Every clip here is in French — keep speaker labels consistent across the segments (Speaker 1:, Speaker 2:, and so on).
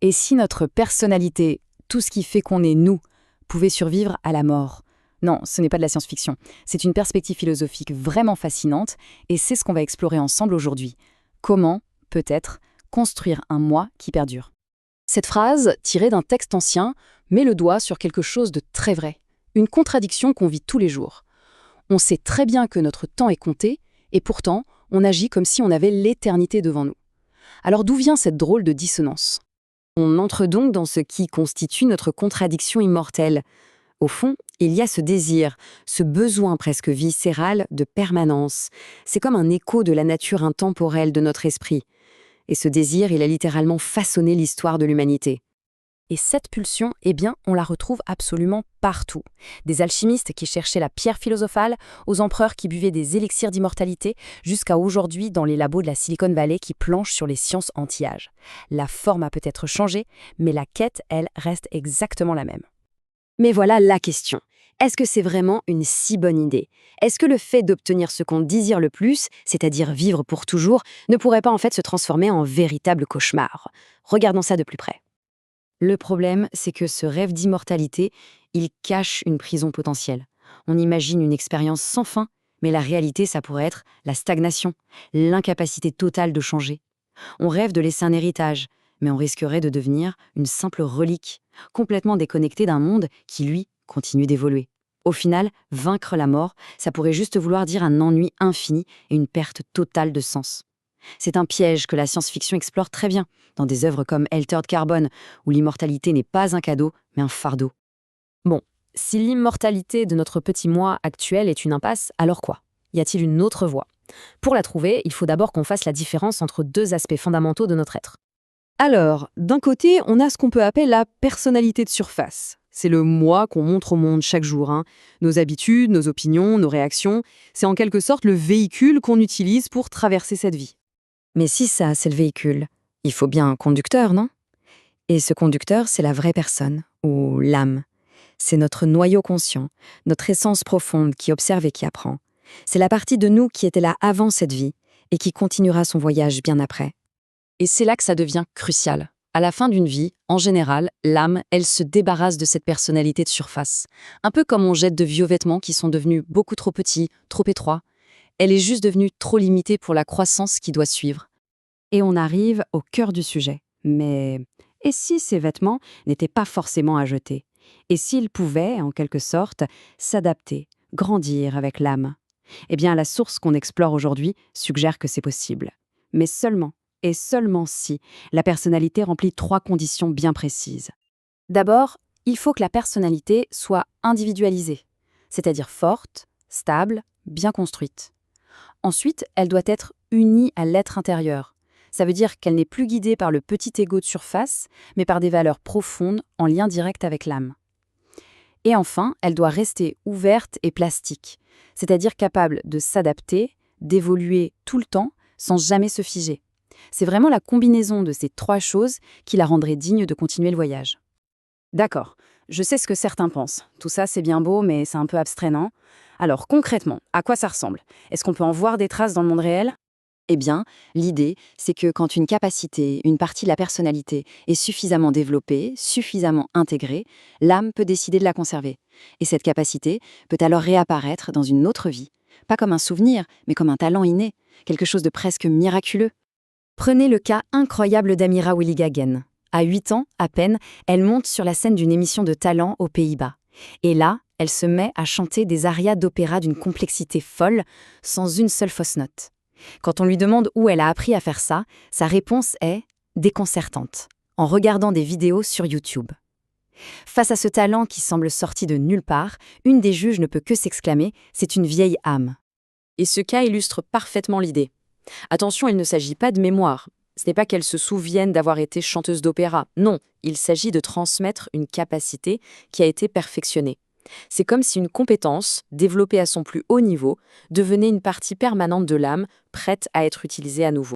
Speaker 1: Et si notre personnalité, tout ce qui fait qu'on est nous, pouvait survivre à la mort? Non, ce n'est pas de la science-fiction. C'est une perspective philosophique vraiment fascinante et c'est ce qu'on va explorer ensemble aujourd'hui. Comment, peut-être, construire un moi qui perdure? Cette phrase, tirée d'un texte ancien, met le doigt sur quelque chose de très vrai. Une contradiction qu'on vit tous les jours. On sait très bien que notre temps est compté et pourtant, on agit comme si on avait l'éternité devant nous. Alors d'où vient cette drôle de dissonance? On entre donc dans ce qui constitue notre contradiction immortelle. Au fond, il y a ce désir, ce besoin presque viscéral de permanence. C'est comme un écho de la nature intemporelle de notre esprit. Et ce désir, il a littéralement façonné l'histoire de l'humanité. Et cette pulsion, eh bien, on la retrouve absolument partout. Des alchimistes qui cherchaient la pierre philosophale, aux empereurs qui buvaient des élixirs d'immortalité, jusqu'à aujourd'hui dans les labos de la Silicon Valley qui planchent sur les sciences anti-âge. La forme a peut-être changé, mais la quête, elle, reste exactement la même.
Speaker 2: Mais voilà la question. Est-ce que c'est vraiment une si bonne idée? Est-ce que le fait d'obtenir ce qu'on désire le plus, c'est-à-dire vivre pour toujours, ne pourrait pas en fait se transformer en véritable cauchemar? Regardons ça de plus près.
Speaker 1: Le problème, c'est que ce rêve d'immortalité, il cache une prison potentielle. On imagine une expérience sans fin, mais la réalité, ça pourrait être la stagnation, l'incapacité totale de changer. On rêve de laisser un héritage, mais on risquerait de devenir une simple relique, complètement déconnectée d'un monde qui, lui, continue d'évoluer. Au final, vaincre la mort, ça pourrait juste vouloir dire un ennui infini et une perte totale de sens. C'est un piège que la science-fiction explore très bien, dans des œuvres comme Altered Carbon, où l'immortalité n'est pas un cadeau, mais un fardeau. Bon, si l'immortalité de notre petit moi actuel est une impasse, alors quoi? Y a-t-il une autre voie? Pour la trouver, il faut d'abord qu'on fasse la différence entre deux aspects fondamentaux de notre être.
Speaker 3: Alors, d'un côté, on a ce qu'on peut appeler la personnalité de surface. C'est le moi qu'on montre au monde chaque jour. Nos habitudes, nos opinions, nos réactions, c'est en quelque sorte le véhicule qu'on utilise pour traverser cette vie.
Speaker 2: Mais si ça, c'est le véhicule, il faut bien un conducteur, non? Et ce conducteur, c'est la vraie personne, ou l'âme. C'est notre noyau conscient, notre essence profonde qui observe et qui apprend. C'est la partie de nous qui était là avant cette vie et qui continuera son voyage bien après.
Speaker 1: Et c'est là que ça devient crucial. À la fin d'une vie, en général, l'âme, elle se débarrasse de cette personnalité de surface. Un peu comme on jette de vieux vêtements qui sont devenus beaucoup trop petits, trop étroits. Elle est juste devenue trop limitée pour la croissance qui doit suivre.
Speaker 3: Et on arrive au cœur du sujet. Mais et si ces vêtements n'étaient pas forcément à jeter? Et s'ils pouvaient, en quelque sorte, s'adapter, grandir avec l'âme? Eh bien, la source qu'on explore aujourd'hui suggère que c'est possible. Mais seulement, et seulement si, la personnalité remplit 3 conditions bien précises.
Speaker 1: D'abord, il faut que la personnalité soit individualisée, c'est-à-dire forte, stable, bien construite. Ensuite, elle doit être unie à l'être intérieur. Ça veut dire qu'elle n'est plus guidée par le petit ego de surface, mais par des valeurs profondes en lien direct avec l'âme. Et enfin, elle doit rester ouverte et plastique, c'est-à-dire capable de s'adapter, d'évoluer tout le temps, sans jamais se figer. C'est vraiment la combinaison de ces 3 choses qui la rendrait digne de continuer le voyage.
Speaker 3: D'accord, je sais ce que certains pensent. Tout ça, c'est bien beau, mais c'est un peu abstrait, non? Alors, concrètement, à quoi ça ressemble? Est-ce qu'on peut en voir des traces dans le monde réel?
Speaker 2: Eh bien, l'idée, c'est que quand une capacité, une partie de la personnalité est suffisamment développée, suffisamment intégrée, l'âme peut décider de la conserver. Et cette capacité peut alors réapparaître dans une autre vie, pas comme un souvenir, mais comme un talent inné, quelque chose de presque miraculeux. Prenez le cas incroyable d'Amira Willigagen. À 8 ans, à peine, elle monte sur la scène d'une émission de talent aux Pays-Bas. Et là, elle se met à chanter des arias d'opéra d'une complexité folle, sans une seule fausse note. Quand on lui demande où elle a appris à faire ça, sa réponse est déconcertante, en regardant des vidéos sur YouTube. Face à ce talent qui semble sorti de nulle part, une des juges ne peut que s'exclamer « c'est une vieille âme ».
Speaker 1: Et ce cas illustre parfaitement l'idée. Attention, il ne s'agit pas de mémoire. Ce n'est pas qu'elle se souvienne d'avoir été chanteuse d'opéra. Non, il s'agit de transmettre une capacité qui a été perfectionnée. C'est comme si une compétence, développée à son plus haut niveau, devenait une partie permanente de l'âme, prête à être utilisée à nouveau.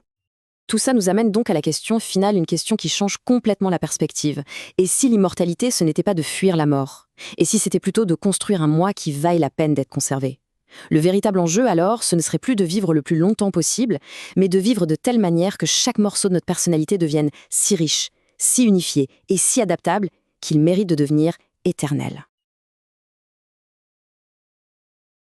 Speaker 1: Tout ça nous amène donc à la question finale, une question qui change complètement la perspective. Et si l'immortalité, ce n'était pas de fuir la mort? Et si c'était plutôt de construire un moi qui vaille la peine d'être conservé? Le véritable enjeu, alors, ce ne serait plus de vivre le plus longtemps possible, mais de vivre de telle manière que chaque morceau de notre personnalité devienne si riche,
Speaker 2: si unifié et si adaptable qu'il mérite de devenir éternel.